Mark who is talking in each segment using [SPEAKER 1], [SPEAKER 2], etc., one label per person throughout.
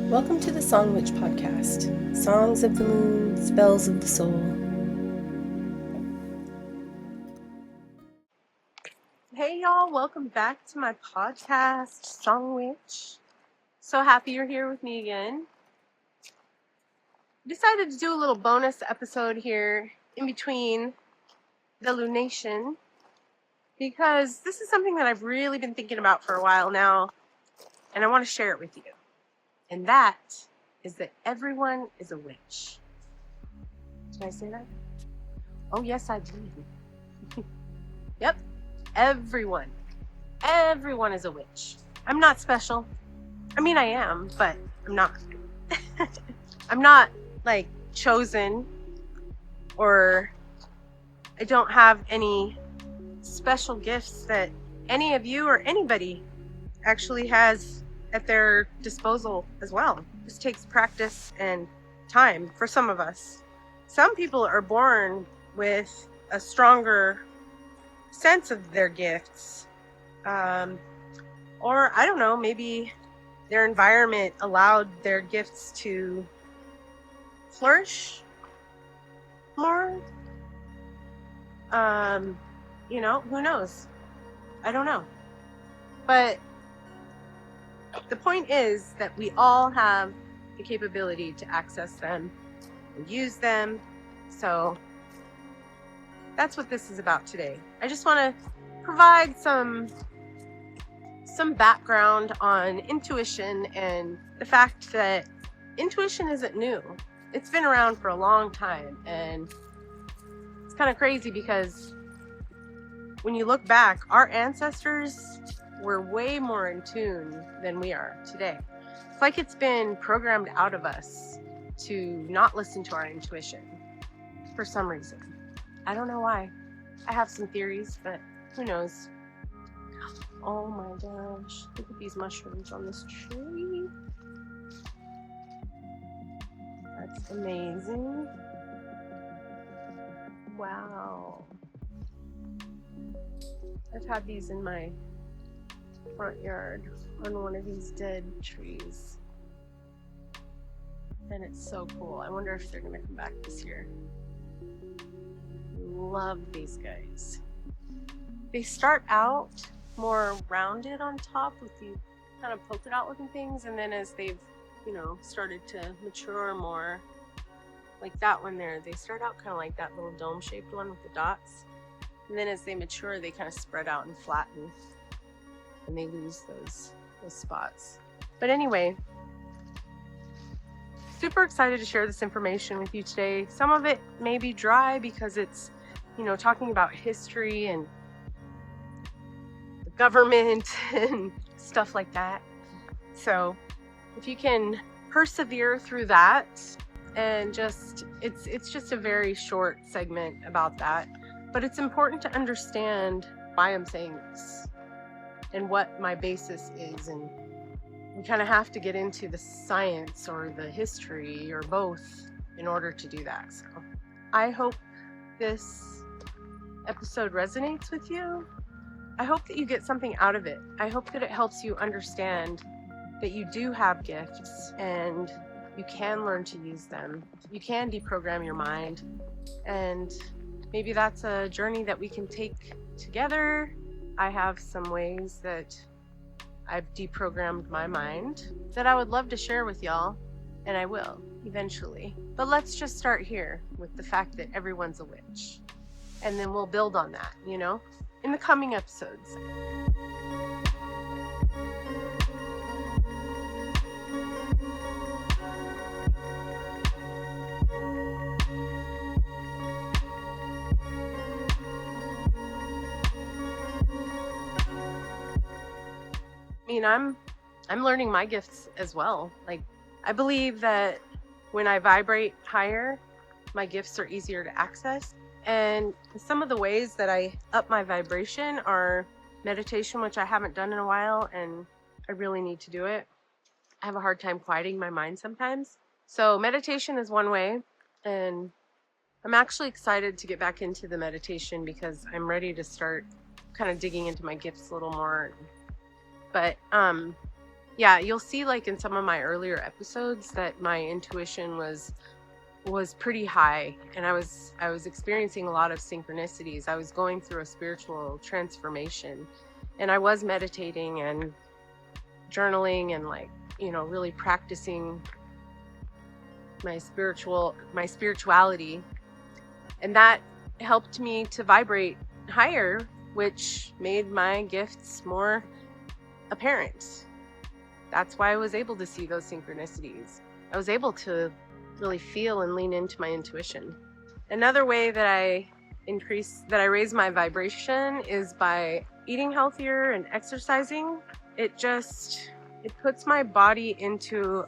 [SPEAKER 1] Welcome to the Song Witch podcast, songs of the moon, spells of the soul. Hey y'all, welcome back to my podcast, Song Witch. So happy you're here with me again. Decided to do a little bonus episode here in between the lunation because this is something that I've really been thinking about for a while now, and I want to share it with you. And that is that everyone is a witch. Did I say that? Oh, yes, I did. Yep. Everyone is a witch. I'm not special. I mean, I am, but I'm not. I'm not like chosen, or I don't have any special gifts that any of you or anybody actually has at their disposal as well. This takes practice and time for some of us. Some people are born with a stronger sense of their gifts, or I don't know, maybe their environment allowed their gifts to flourish more. Who knows? I don't know. But the point is that we all have the capability to access them and use them. So that's what this is about today. I just want to provide some background on intuition and the fact that intuition isn't new. It's been around for a long time, and it's kind of crazy because when you look back, our ancestors were way more in tune than we are today. It's like it's been programmed out of us to not listen to our intuition for some reason. I don't know why. I have some theories, but who knows? Oh my gosh, look at these mushrooms on this tree. That's amazing. Wow. I've had these in my front yard on one of these dead trees. And it's so cool. I wonder if they're gonna come back this year. Love these guys. They start out more rounded on top with the kind of polka dot looking things, and then as they've started to mature more, like that one there, they start out kind of like that little dome shaped one with the dots, and then as they mature they kind of spread out and flatten, and they lose those spots. But anyway, super excited to share this information with you today. Some of it may be dry because it's talking about history and the government and stuff like that. So if you can persevere through that, and it's just a very short segment about that, but it's important to understand why I'm saying this and what my basis is, and we kind of have to get into the science or the history or both in order to do that. So I hope this episode resonates with you. I hope that you get something out of it. I hope that it helps you understand that you do have gifts and you can learn to use them. You can deprogram your mind, and maybe that's a journey that we can take together. I have some ways that I've deprogrammed my mind that I would love to share with y'all, and I will eventually. But let's just start here with the fact that everyone's a witch, and then we'll build on that, in the coming episodes. I mean, I'm learning my gifts as well. Like, I believe that when I vibrate higher, my gifts are easier to access. And some of the ways that I up my vibration are meditation, which I haven't done in a while, and I really need to do it. I have a hard time quieting my mind sometimes. So meditation is one way, and I'm actually excited to get back into the meditation because I'm ready to start kind of digging into my gifts a little more. But Yeah, you'll see like in some of my earlier episodes that my intuition was pretty high, and I was experiencing a lot of synchronicities. I was going through a spiritual transformation, and I was meditating and journaling and like, really practicing my spirituality, and that helped me to vibrate higher, which made my gifts more apparent. That's why I was able to see those synchronicities. I was able to really feel and lean into my intuition. Another way that I raise my vibration is by eating healthier and exercising. It puts my body into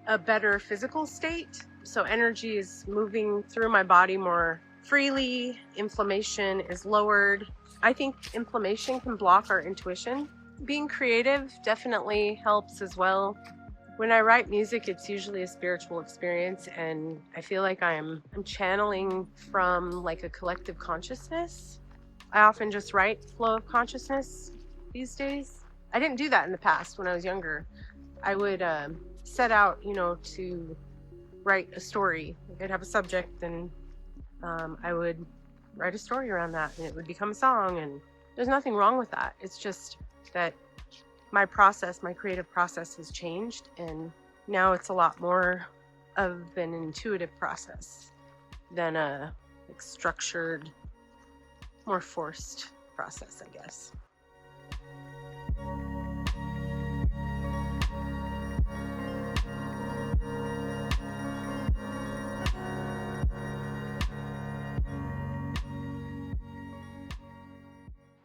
[SPEAKER 1] a better physical state. So energy is moving through my body more freely, inflammation is lowered. I think inflammation can block our intuition. Being creative definitely helps as well. When I write music, it's usually a spiritual experience, and I feel like I'm channeling from like a collective consciousness. I often just write flow of consciousness these days. I didn't do that in the past when I was younger. I would set out, to write a story. I'd have a subject, and I would write a story around that, and it would become a song. And there's nothing wrong with that. It's just that my creative process has changed, and now it's a lot more of an intuitive process than a structured, more forced process, I guess.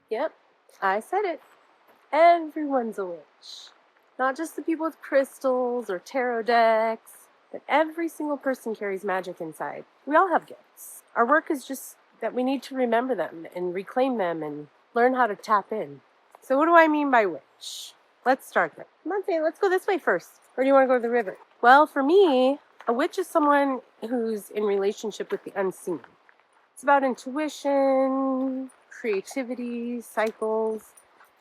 [SPEAKER 1] Yep, I said it. Everyone's a witch. Not just the people with crystals or tarot decks, but every single person carries magic inside. We all have gifts. Our work is just that we need to remember them and reclaim them and learn how to tap in. So what do I mean by witch? Let's start there. Come on, Faye, let's go this way first. Or do you want to go to the river? Well, for me, a witch is someone who's in relationship with the unseen. It's about intuition, creativity, cycles,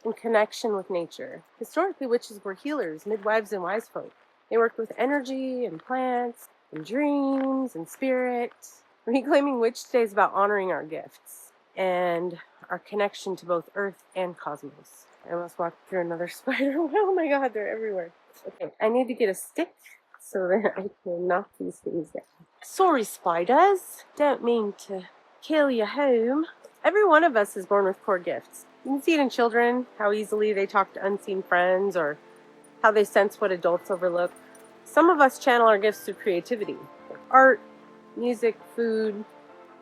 [SPEAKER 1] and connection with nature. Historically, witches were healers, midwives, and wise folk. They worked with energy and plants and dreams and spirit. Reclaiming witch today is about honoring our gifts and our connection to both earth and cosmos. I almost walked through another spider. Oh my god, they're everywhere. Okay, I need to get a stick so that I can knock these things down. Sorry, spiders. Don't mean to kill your home. Every one of us is born with core gifts. You can see it in children, how easily they talk to unseen friends or how they sense what adults overlook. Some of us channel our gifts through creativity. Art, music, food,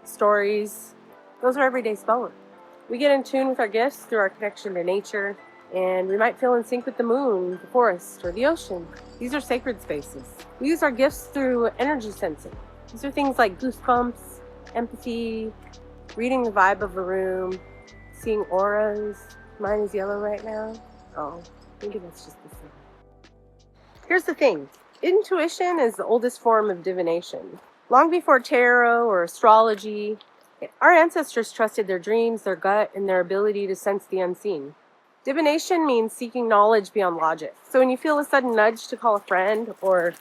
[SPEAKER 1] stories. Those are everyday spelling. We get in tune with our gifts through our connection to nature, and we might feel in sync with the moon, the forest, or the ocean. These are sacred spaces. We use our gifts through energy sensing. These are things like goosebumps, empathy, reading the vibe of a room, seeing auras. Mine is yellow right now. Oh, maybe that's just the sun. Here's the thing. Intuition is the oldest form of divination. Long before tarot or astrology, our ancestors trusted their dreams, their gut, and their ability to sense the unseen. Divination means seeking knowledge beyond logic. So when you feel a sudden nudge to call a friend or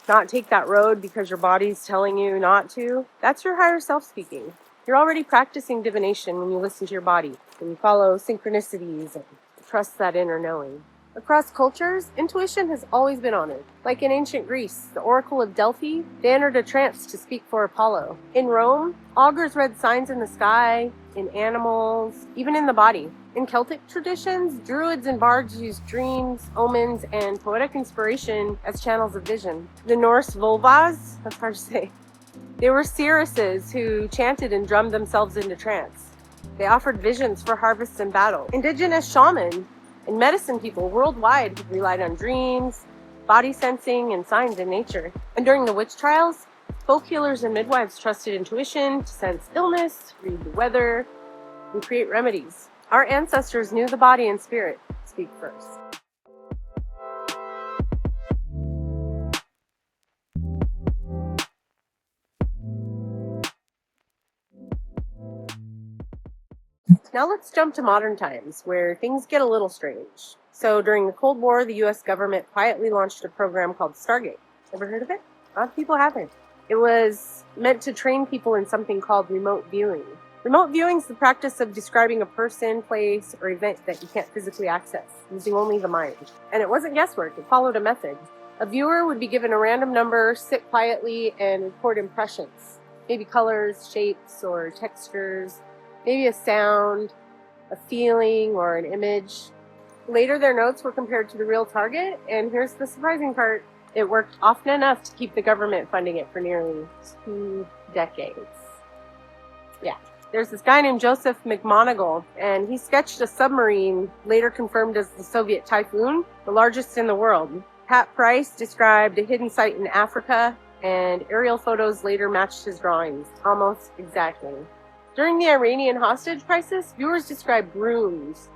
[SPEAKER 1] not take that road because your body's telling you not to, that's your higher self speaking. You're already practicing divination when you listen to your body, when you follow synchronicities and trust that inner knowing. Across cultures, intuition has always been honored. Like in ancient Greece, the Oracle of Delphi, they entered a trance to speak for Apollo. In Rome, augurs read signs in the sky, in animals, even in the body. In Celtic traditions, druids and bards used dreams, omens, and poetic inspiration as channels of vision. The Norse Volvas, that's hard to say, they were seeresses who chanted and drummed themselves into trance. They offered visions for harvests and battle. Indigenous shamans and medicine people worldwide have relied on dreams, body sensing, and signs in nature. And during the witch trials, folk healers and midwives trusted intuition to sense illness, read the weather, and create remedies. Our ancestors knew the body and spirit speak first. Now let's jump to modern times, where things get a little strange. So during the Cold War, the U.S. government quietly launched a program called Stargate. Ever heard of it? A lot of people haven't. It was meant to train people in something called remote viewing. Remote viewing is the practice of describing a person, place, or event that you can't physically access, using only the mind. And it wasn't guesswork, it followed a method. A viewer would be given a random number, sit quietly, and record impressions. Maybe colors, shapes, or textures, maybe a sound, a feeling, or an image. Later, their notes were compared to the real target, and here's the surprising part. It worked often enough to keep the government funding it for nearly 2 decades. Yeah. There's this guy named Joseph McMoneagle, and he sketched a submarine later confirmed as the Soviet Typhoon, the largest in the world. Pat Price described a hidden site in Africa, and aerial photos later matched his drawings, almost exactly. During the Iranian hostage crisis, viewers described grooms,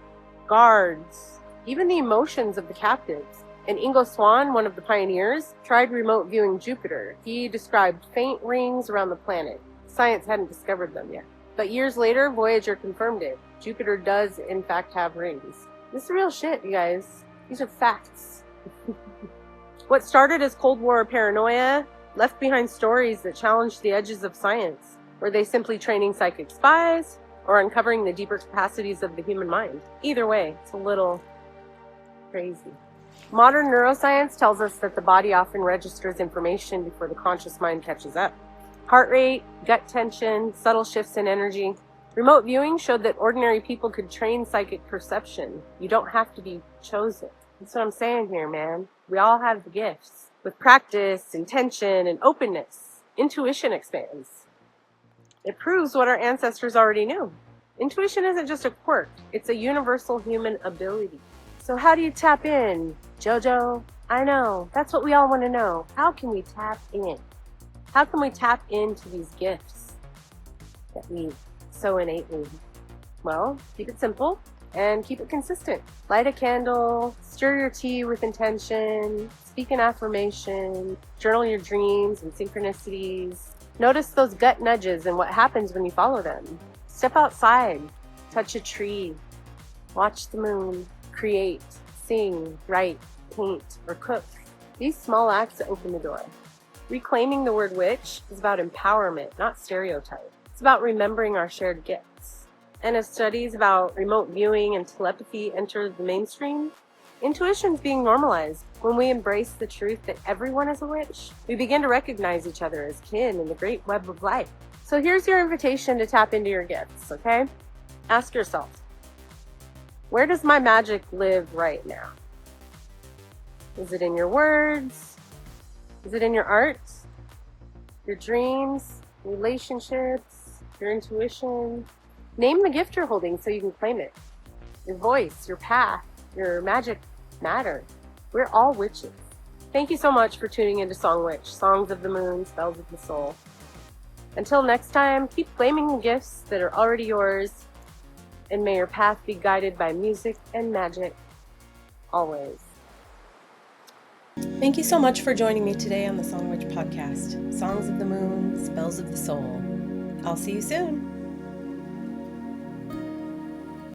[SPEAKER 1] guards, even the emotions of the captives. And Ingo Swann, one of the pioneers, tried remote viewing Jupiter. He described faint rings around the planet. Science hadn't discovered them yet. But years later, Voyager confirmed it. Jupiter does, in fact, have rings. This is real shit, you guys. These are facts. What started as Cold War paranoia left behind stories that challenged the edges of science. Were they simply training psychic spies or uncovering the deeper capacities of the human mind? Either way, it's a little crazy. Modern neuroscience tells us that the body often registers information before the conscious mind catches up. Heart rate, gut tension, subtle shifts in energy. Remote viewing showed that ordinary people could train psychic perception. You don't have to be chosen. That's what I'm saying here, man. We all have the gifts. With practice, intention, and openness, intuition expands. It proves what our ancestors already knew. Intuition isn't just a quirk. It's a universal human ability. So how do you tap in, Jojo? I know. That's what we all want to know. How can we tap in? How can we tap into these gifts that we so innately? Well, keep it simple and keep it consistent. Light a candle, stir your tea with intention, speak an affirmation, journal your dreams and synchronicities. Notice those gut nudges and what happens when you follow them. Step outside, touch a tree, watch the moon, create, sing, write, paint, or cook. These small acts open the door. Reclaiming the word witch is about empowerment, not stereotype. It's about remembering our shared gifts. And as studies about remote viewing and telepathy enter the mainstream, intuition's being normalized. When we embrace the truth that everyone is a witch, we begin to recognize each other as kin in the great web of life. So here's your invitation to tap into your gifts, okay? Ask yourself, where does my magic live right now? Is it in your words? Is it in your art? Your dreams? Relationships? Your intuition? Name the gift you're holding so you can claim it. Your voice, your path, your magic matter. We're all witches. Thank you so much for tuning into Song Witch, Songs of the Moon, Spells of the Soul. Until next time, keep claiming the gifts that are already yours, and may your path be guided by music and magic, always. Thank you so much for joining me today on the Song Witch podcast, Songs of the Moon, Spells of the Soul. I'll see you soon.